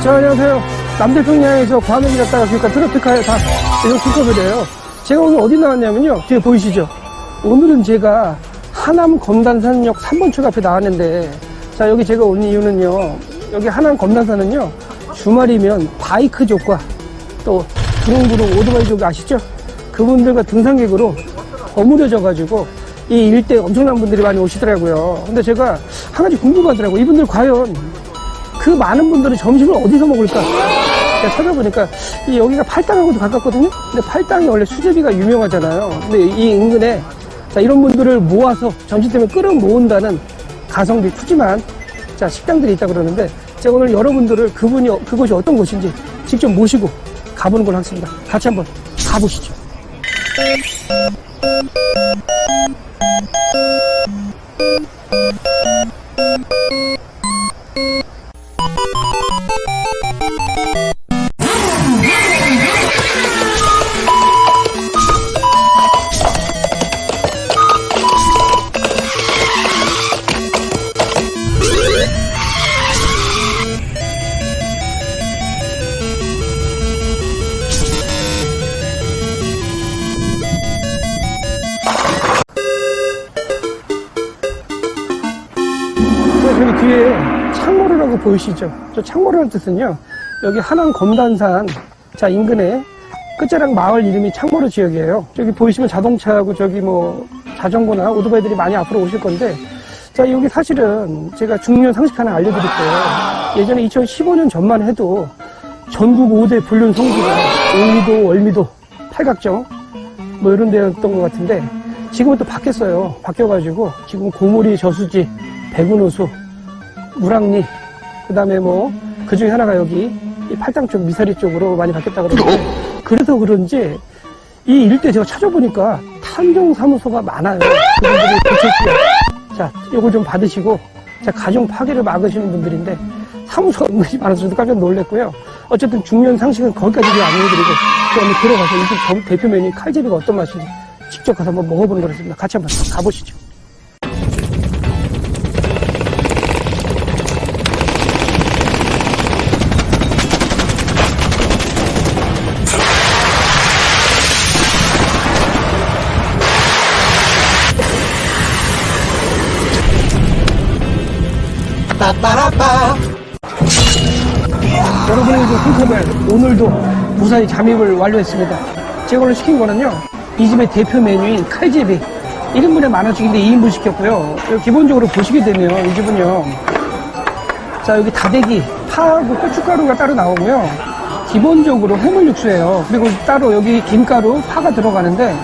자, 안녕하세요. 남태평양에서 과메기 갔다가 그러니까 트로피카에 다 이런 국가들이에요. 제가 오늘 어디 나왔냐면요. 뒤에 보이시죠? 오늘은 제가 하남 검단산역 3번 출 앞에 나왔는데, 자, 여기 제가 온 이유는요. 여기 하남 검단산은요. 주말이면 바이크족과 또 부릉부릉 오토바이족 아시죠? 그분들과 등산객으로 버무려져가지고 이 일대 엄청난 분들이 많이 오시더라고요. 근데 제가 한 가지 궁금하더라고요. 이분들 과연 그 많은 분들은 점심을 어디서 먹을까? 제가 찾아보니까 여기가 팔당하고도 가깝거든요. 근데 팔당이 원래 수제비가 유명하잖아요. 근데 이 인근에 자, 이런 분들을 모아서 점심 때문에 끌어모은다는 가성비 푸짐한 자, 식당들이 있다 그러는데 제가 오늘 여러분들을 그곳이 어떤 곳인지 직접 모시고 가보는 걸로 하겠습니다. 같이 한번 가보시죠. 저기 뒤에 창모루라고 보이시죠? 저 창모루라는 뜻은요, 여기 하남 검단산 자 인근에 끝자락 마을 이름이 창모루 지역이에요. 저기 보이시면 자동차하고 저기 뭐 자전거나 오토바이들이 많이 앞으로 오실 건데, 자 여기 사실은 제가 중요한 상식 하나 알려드릴게요. 예전에 2015년 전만 해도 전국 5대 불륜 성지가 을미도, 월미도, 팔각정 뭐 이런 데였던 것 같은데 지금은 또 바뀌었어요. 바뀌어가지고 지금 고무리, 저수지, 백운호수, 우랑리, 그 다음에 뭐, 그 중에 하나가 여기, 이 팔당 쪽, 미사리 쪽으로 많이 바뀌었다 그러는데, 그래서 그런지, 이 일대 제가 찾아보니까 탐정사무소가 많아요. 그분들이 도착해요. 자, 요걸 좀 받으시고, 자, 가정 파괴를 막으시는 분들인데, 사무소가 은근히 많아서 저도 깜짝 놀랐고요. 어쨌든 중요한 상식은 거기까지 안 알려드리고, 저 한번 들어가서 이 집 대표 메뉴 칼제비가 어떤 맛인지 직접 가서 한번 먹어보는 거였습니다. 같이 한번 가보시죠. 여러분의 콩컵을 오늘도 무사히 잠입을 완료했습니다. 제가 오늘 시킨 거는요, 이 집의 대표 메뉴인 칼제비 1인분에 10,000원씩인데 2인분 시켰고요. 기본적으로 보시게 되면 이 집은요, 자 여기 다대기, 파하고 고춧가루가 따로 나오고요, 기본적으로 해물 육수예요. 그리고 따로 여기 김가루, 파가 들어가는데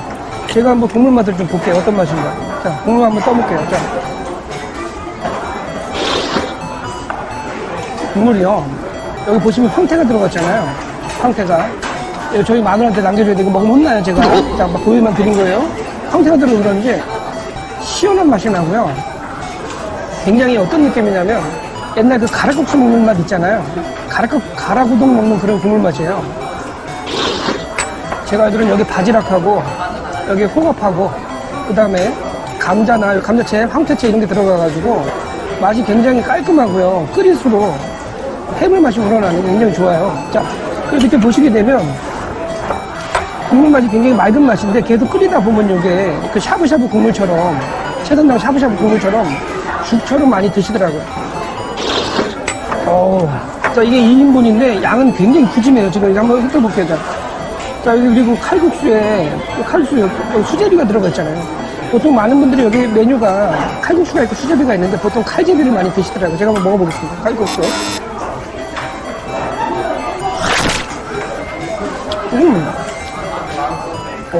제가 한번 국물 맛을 좀 볼게요. 어떤 맛인가. 자, 국물 한번 떠볼게요. 자, 국물이요, 여기 보시면 황태가 들어갔잖아요. 황태가 저희 마누라한테 남겨줘야 되고 먹으면 혼나요 제가. 자, 막 보여만 드린 거예요. 황태가 들어서 그런지 시원한 맛이 나고요, 굉장히 어떤 느낌이냐면 옛날 그 가락국수 먹는 맛 있잖아요. 가락우동 먹는 그런 국물 맛이에요. 제가 알기로는 여기 바지락하고 여기 홍합하고 그 다음에 감자나 감자채, 황태채 이런 게 들어가가지고 맛이 굉장히 깔끔하고요, 끓일수록 해물 맛이 우러나는 게 굉장히 좋아요. 자, 그리고 밑에 보시게 되면 국물 맛이 굉장히 맑은 맛인데 계속 끓이다 보면 이게 그 샤브샤브 국물처럼, 채선당 샤브샤브 국물처럼 죽처럼 많이 드시더라고요. 자, 이게 2인분인데 양은 굉장히 푸짐해요. 지금 한번 훑어볼게요. 자, 여기 그리고 칼국수에 수제비가 들어가 있잖아요. 보통 많은 분들이 여기 메뉴가 칼국수가 있고 수제비가 있는데 보통 칼제비를 많이 드시더라고요. 제가 한번 먹어보겠습니다. 칼국수.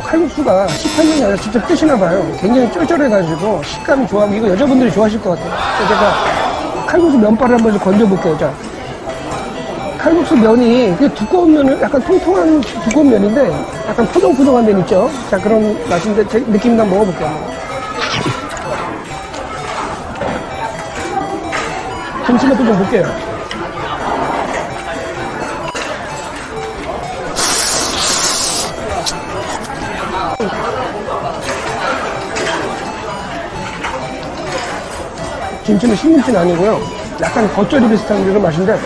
칼국수가 시판용이 아니라 직접 뜨시나봐요. 굉장히 쫄쫄해가지고 식감이 좋아하고 이거 여자분들이 좋아하실 것 같아요. 그래서 제가 칼국수 면발을 한번 건져볼게요. 자, 칼국수 면이 두꺼운 면을 약간 통통한 두꺼운 면인데 약간 포동포동한 면 있죠. 자, 그런 맛인데 제 느낌도 한번 먹어볼게요. 김치 맛도 좀 볼게요. 김치는 신김치는 아니고요, 약간 겉절이 비슷한 그런 맛인데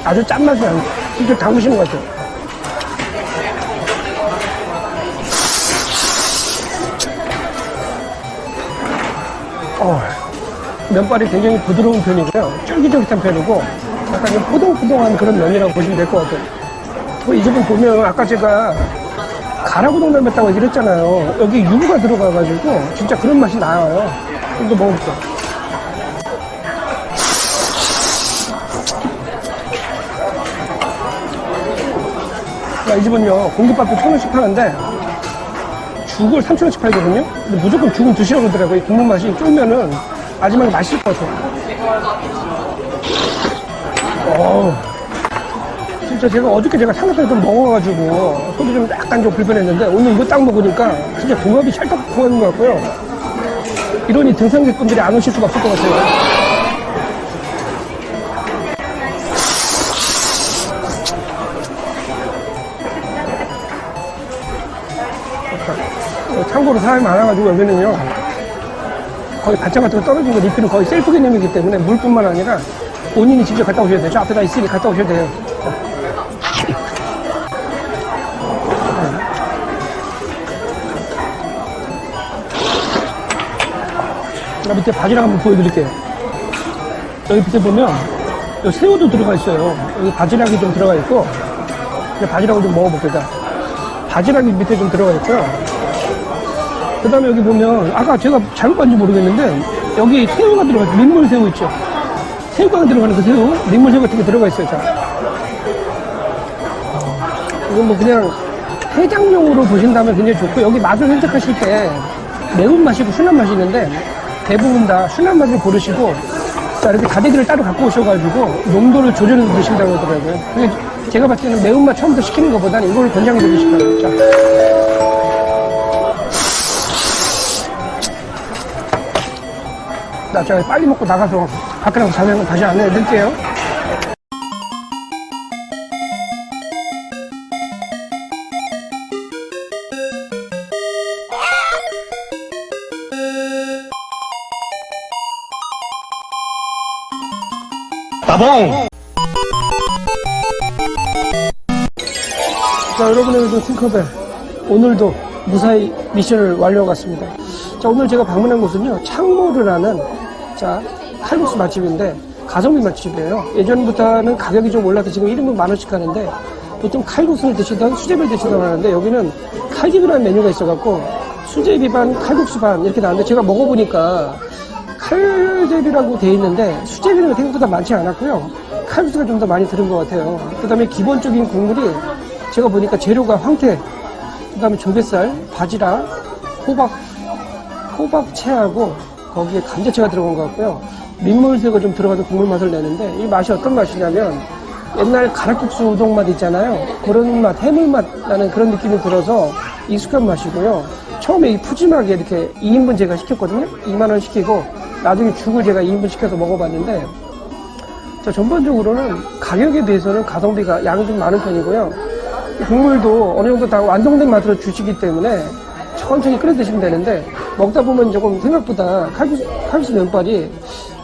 아주 짠맛이 나요. 직접 담그시는 것 같아요. 면발이 굉장히 부드러운 편이고요. 쫄깃쫄깃한 편이고 약간 좀 포동포동한 그런 면이라고 보시면 될 것 같아요. 이 집은 보면 아까 제가 가라구동 닮았다고 얘기를 했잖아요. 여기 유부가 들어가가지고 진짜 그런 맛이 나요. 이거 먹어볼게요. 이 집은요 공깃밥도 1,000원씩 파는데 죽을 3,000원씩 팔거든요. 근데 무조건 죽은 드시라고 그러더라고요. 국물 맛이 쫄면은 마지막에 맛있을 것 같아요. 진짜 제가 어저께 삼겹살 좀 먹어가지고 속이 좀 약간 좀 불편했는데 오늘 이거 딱 먹으니까 진짜 궁합이 찰떡 궁합인 것 같고요. 이러니 등산객분들이 안 오실 수가 없을 것 같아요. 참고로 사람이 많아가지고 여기는요 거의 반찬 같은 거 떨어진 거 리필은 거의 셀프 개념이기 때문에 물뿐만 아니라 본인이 직접 갔다 오셔야 돼요. 저 앞에 다 있으니 갔다 오셔야 돼요. 밑에 바지락 한번 보여드릴게요. 여기 밑에 보면 여기 새우도 들어가 있어요. 여기 바지락이 좀 들어가 있고 바지락을 좀 먹어볼게요. 바지락이 밑에 좀 들어가 있고요. 그 다음에 여기 보면 아까 제가 잘못 봤는지 모르겠는데 여기 새우가 들어가 있어요. 민물새우 있죠. 새우가 들어가는 그 새우, 민물새우 같은 게 들어가 있어요. 자, 이건 뭐 그냥 해장용으로 보신다면 굉장히 좋고 여기 맛을 선택하실 때 매운맛이고 순한맛이 있는데 대부분 다 순한맛을 고르시고 자 이렇게 다대기를 따로 갖고 오셔가지고 농도를 조절해서 드신다고 하더라고요. 근데 제가 봤을 때는 매운맛 처음부터 시키는 것보다는 이걸 권장해드리고 싶어요. 자, 제가 빨리 먹고 나가서 밖에 나가서 자세한 건 다시 안내해드릴게요. 따봉! 자, 여러분의 요즘 팅커벨 오늘도 무사히 미션을 완료했습니다. 자, 오늘 제가 방문한 곳은요 창모르라는 자 칼국수 맛집인데 가성비 맛집이에요. 예전부터는 가격이 좀 올라서 지금 1인분 10,000원씩 하는데 보통 칼국수를 드시던 수제비를 드시던 하는데 여기는 칼집이라는 메뉴가 있어갖고 수제비 반 칼국수 반 이렇게 나왔는데 제가 먹어보니까 칼제비라고 돼 있는데 수제비는 생각보다 많지 않았고요. 칼국수가 좀 더 많이 들은 것 같아요. 그 다음에 기본적인 국물이 제가 보니까 재료가 황태, 그 다음에 조갯살, 바지락, 호박채하고 거기에 감자채가 들어간 것 같고요. 민물새우가 좀 들어가서 국물 맛을 내는데 이 맛이 어떤 맛이냐면 옛날 가락국수 우동 맛 있잖아요. 그런 맛, 해물 맛 나는 그런 느낌이 들어서 익숙한 맛이고요. 처음에 이 푸짐하게 이렇게 2인분 제가 시켰거든요. 20,000원 시키고 나중에 죽을 제가 2인분 시켜서 먹어봤는데 자, 전반적으로는 가격에 비해서는 가성비가 양이 좀 많은 편이고요. 국물도 어느 정도 다 완성된 맛으로 주시기 때문에 천천히 끓여 드시면 되는데 먹다 보면 조금 생각보다 칼국수 면발이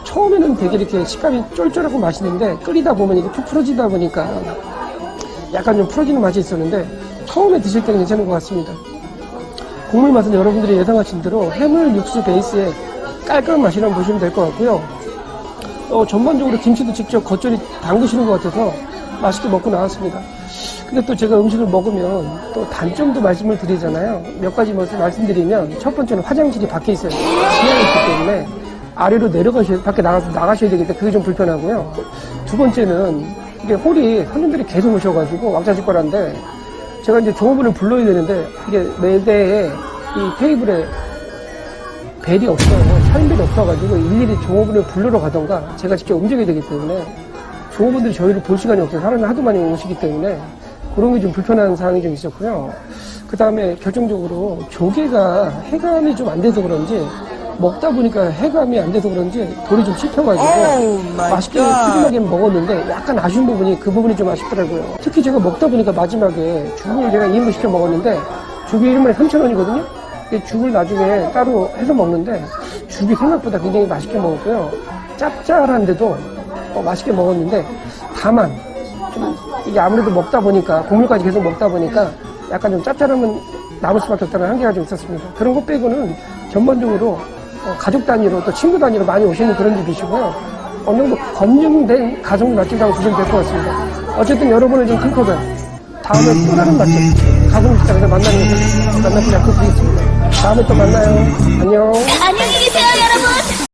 처음에는 되게 이렇게 식감이 쫄쫄하고 맛있는데 끓이다 보면 이게 푹 풀어지다 보니까 약간 좀 풀어지는 맛이 있었는데 처음에 드실 때는 괜찮은 것 같습니다. 국물 맛은 여러분들이 예상하신 대로 해물 육수 베이스의 깔끔한 맛이라고 보시면 될 것 같고요. 전반적으로 김치도 직접 겉절이 담그시는 것 같아서 맛있게 먹고 나왔습니다. 근데 또 제가 음식을 먹으면 또 단점도 말씀을 드리잖아요. 몇 가지 말씀드리면 첫 번째는 화장실이 밖에 있어요. 지하에 있기 때문에 아래로 밖에 나가셔야 되기 때문에 그게 좀 불편하고요. 두 번째는 이게 홀이 손님들이 계속 오셔가지고 왕자집거라인데 제가 이제 종업원을 불러야 되는데 이게 매대에 이 테이블에 벨이 없어요. 사인벨이 없어가지고 일일이 종업원을 부르러 가던가 제가 직접 움직여야 되기 때문에 종업원들이 저희를 볼 시간이 없어요. 사람이 하도 많이 오시기 때문에 그런 게 좀 불편한 사항이 좀 있었고요. 그 다음에 결정적으로 조개가 해감이 좀 안 돼서 그런지 먹다 보니까 해감이 안 돼서 그런지 돌이 좀 씹혀가지고 맛있게 푸짐하게 먹었는데 약간 아쉬운 부분이 그 부분이 좀 아쉽더라고요. 특히 제가 먹다 보니까 마지막에 죽을 제가 2인분 시켜 먹었는데 죽이 1인분에 3,000원이거든요. 죽을 나중에 따로 해서 먹는데 죽이 생각보다 굉장히 맛있게 먹었고요. 짭짤한데도 맛있게 먹었는데 다만 좀 이게 아무래도 먹다 보니까 곡물까지 계속 먹다 보니까 약간 좀 짭짤함은 남을 수밖에 없다는 한계가 좀 있었습니다. 그런 것 빼고는 전반적으로 가족 단위로 또 친구 단위로 많이 오시는 그런 집이시고요. 어느 정도 검증된 가성비 맛집이라고 보시면 될 것 같습니다. 어쨌든 여러분을 좀 큰컵에 다음에 또 다른 맛집 가성비 식당에서 만나는 것을 만나서 약속드리겠습니다. 다음에 또 만나요. 안녕.